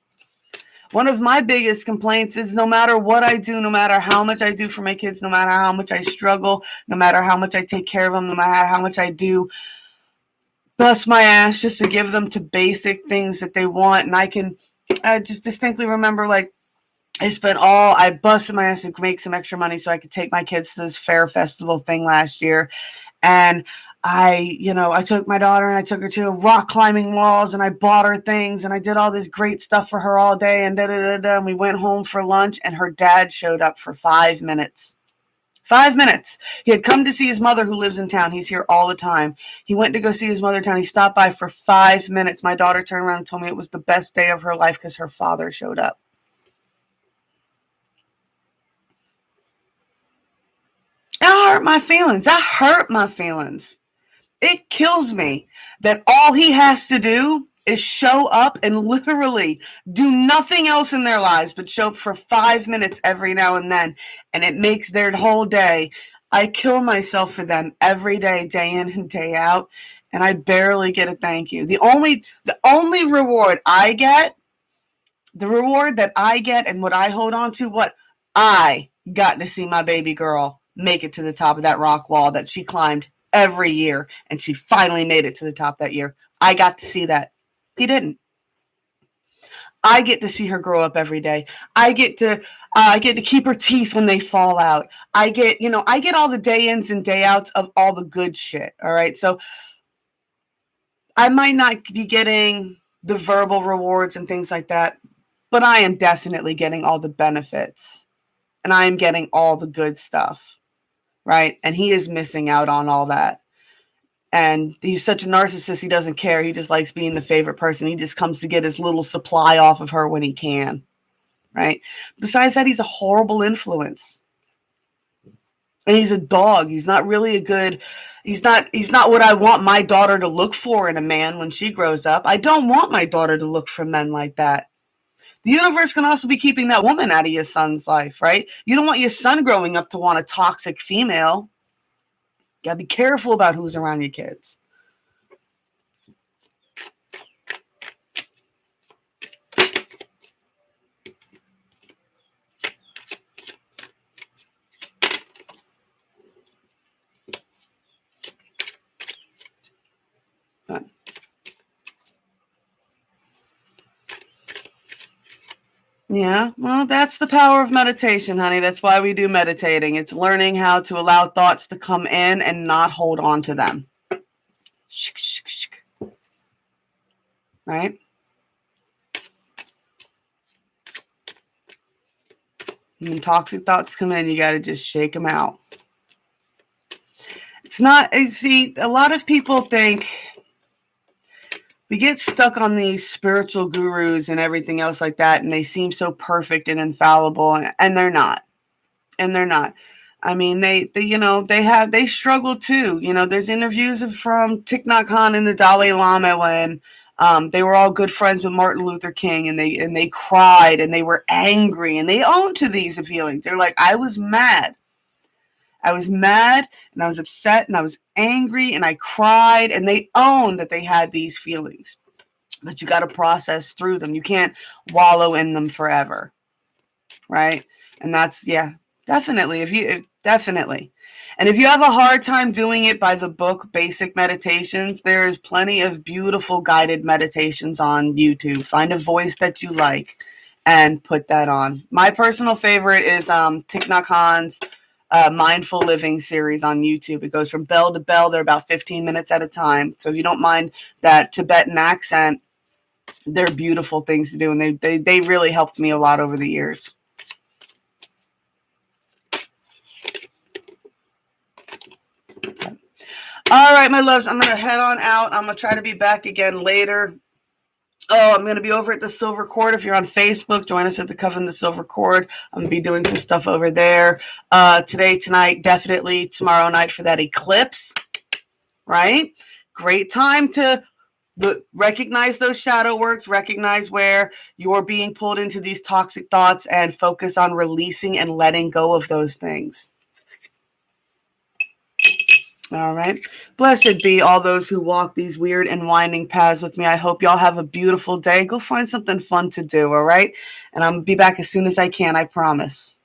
One of my biggest complaints is no matter what I do, no matter how much I do for my kids, no matter how much I struggle, no matter how much I take care of them, no matter how much I do bust my ass just to give them to basic things that they want. And I can just distinctly remember, like, I busted my ass to make some extra money so I could take my kids to this fair festival thing last year. And I took my daughter and I took her to rock climbing walls and I bought her things and I did all this great stuff for her all day and and we went home for lunch and her dad showed up for 5 minutes. 5 minutes. He had come to see his mother who lives in town. He's here all the time. He went to go see his mother in town. He stopped by for 5 minutes. My daughter turned around and told me it was the best day of her life because her father showed up. That hurt my feelings. That hurt my feelings. It kills me that all he has to do is show up and literally do nothing else in their lives but show up for 5 minutes every now and then, and it makes their whole day. I kill myself for them every day, day in and day out, and I barely get a thank you. The only reward I get, the reward that I get and what I hold on to, what I got to see my baby girl make it to the top of that rock wall that she climbed every year, and she finally made it to the top that year. I got to see that. He didn't. I get to see her grow up every day. I get to keep her teeth when they fall out. I get all the day ins and day outs of all the good shit. All right. So I might not be getting the verbal rewards and things like that, but I am definitely getting all the benefits and I am getting all the good stuff. Right. And he is missing out on all that. And he's such a narcissist. He doesn't care. He just likes being the favorite person. He just comes to get his little supply off of her when he can. Right. Besides that, he's a horrible influence. And he's a dog. He's not really he's not what I want my daughter to look for in a man when she grows up. I don't want my daughter to look for men like that. The universe can also be keeping that woman out of your son's life, right? You don't want your son growing up to want a toxic female. You gotta be careful about who's around your kids. Yeah, well, that's the power of meditation, honey. That's why we do meditating. It's learning how to allow thoughts to come in and not hold on to them. Right? When toxic thoughts come in, you got to just shake them out. See, a lot of people think we get stuck on these spiritual gurus and everything else like that, and they seem so perfect and infallible, and they're not. And they're not. I mean, they struggle too. There's interviews from Thich Nhat Hanh and the Dalai Lama when They were all good friends with Martin Luther King, and they cried and they were angry and they owned to these feelings. They're like, I was mad. I was mad and I was upset and I was angry and I cried, and they owned that they had these feelings. But you got to process through them. You can't wallow in them forever. Right? And that's, yeah, definitely. Definitely. And if you have a hard time doing it by the book Basic Meditations, there is plenty of beautiful guided meditations on YouTube. Find a voice that you like and put that on. My personal favorite is Thich Nhat Hanh's Mindful Living series on YouTube. It goes from bell to bell. They're about 15 minutes at a time. So if you don't mind that Tibetan accent, they're beautiful things to do. And they really helped me a lot over the years. All right, my loves, I'm going to head on out. I'm going to try to be back again later. Oh, I'm going to be over at the Silver Cord. If you're on Facebook, join us at the Coven the Silver Cord. I'm going to be doing some stuff over there today, tonight, definitely tomorrow night for that eclipse, right? Great time to recognize those shadow works, recognize where you're being pulled into these toxic thoughts, and focus on releasing and letting go of those things. All right. Blessed be all those who walk these weird and winding paths with me. I hope y'all have a beautiful day. Go find something fun to do, all right? And I'm going to be back as soon as I can, I promise.